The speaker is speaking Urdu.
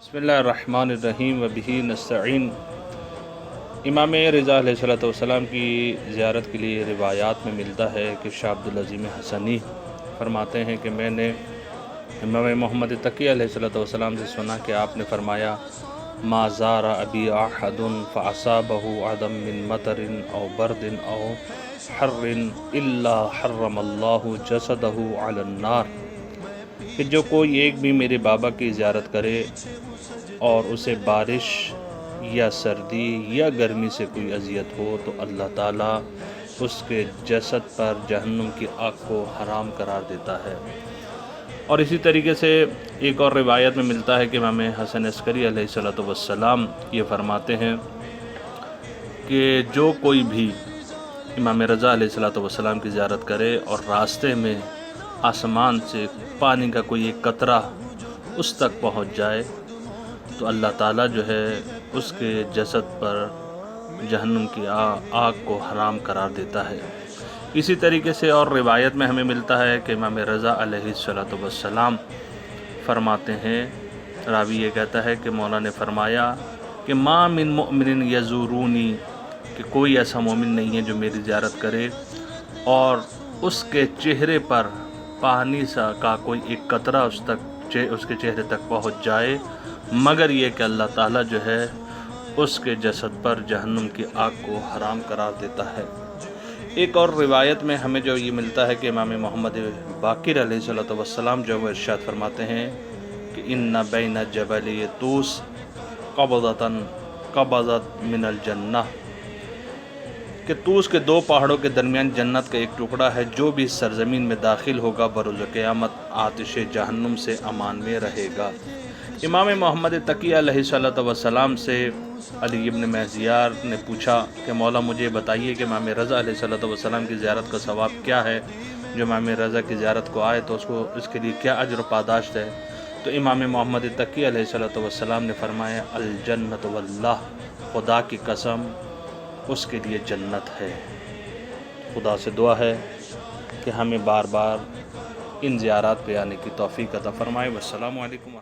بسم اللہ الرحمن الرحیم وبہ نستعین۔ امام رضا علیہ السلام کی زیارت کے لیے روایات میں ملتا ہے کہ شاہ عبدالعظیم حسنی فرماتے ہیں کہ میں نے امام محمد تقی علیہ السلام سے سنا کہ آپ نے فرمایا ما زار ابی احد فاصابہ عدم من مطر او برد او حر الا حرم اللہ جسدہ علی النار، کہ جو کوئی ایک بھی میرے بابا کی زیارت کرے اور اسے بارش یا سردی یا گرمی سے کوئی اذیت ہو تو اللہ تعالیٰ اس کے جسد پر جہنم کی آگ کو حرام قرار دیتا ہے۔ اور اسی طریقے سے ایک اور روایت میں ملتا ہے کہ امام حسن عسکری علیہ السلام یہ فرماتے ہیں کہ جو کوئی بھی امام رضا علیہ السلام کی زیارت کرے اور راستے میں آسمان سے پانی کا کوئی ایک قطرہ اس تک پہنچ جائے تو اللہ تعالیٰ جو ہے اس کے جسد پر جہنم کی آگ کو حرام قرار دیتا ہے۔ اسی طریقے سے اور روایت میں ہمیں ملتا ہے کہ امام رضا علیہ السلام فرماتے ہیں، راوی یہ کہتا ہے کہ مولا نے فرمایا کہ ما من مؤمن یزورونی، کہ کوئی ایسا مومن نہیں ہے جو میری زیارت کرے اور اس کے چہرے پر پانی سا کا کوئی ایک قطرہ اس کے چہرے تک پہنچ جائے، مگر یہ کہ اللہ تعالیٰ جو ہے اس کے جسد پر جہنم کی آگ کو حرام قرار دیتا ہے۔ ایک اور روایت میں ہمیں جو یہ ملتا ہے کہ امام محمد باقر علیہ السلام جو وہ ارشاد فرماتے ہیں کہ ان بین جبل طوس قبضت من الجنہ، کہ طوس کے دو پہاڑوں کے درمیان جنت کا ایک ٹکڑا ہے، جو بھی سرزمین میں داخل ہوگا بروز قیامت آتش جہنم سے امان میں رہے گا۔ امام محمد تقی علیہ السلام سے علی ابن مہزیار نے پوچھا کہ مولا مجھے بتائیے کہ امام رضا علیہ السلام کی زیارت کا ثواب کیا ہے، جو امام رضا کی زیارت کو آئے تو اس کے لیے کیا اجر و پاداشت ہے؟ تو امام محمد تقی علیہ السلام نے فرمایا الجنت واللہ، خدا کی قسم اس کے لیے جنت ہے۔ خدا سے دعا ہے کہ ہمیں بار بار ان زیارات پہ آنے کی توفیق عطا فرمائے۔ والسلام علیکم۔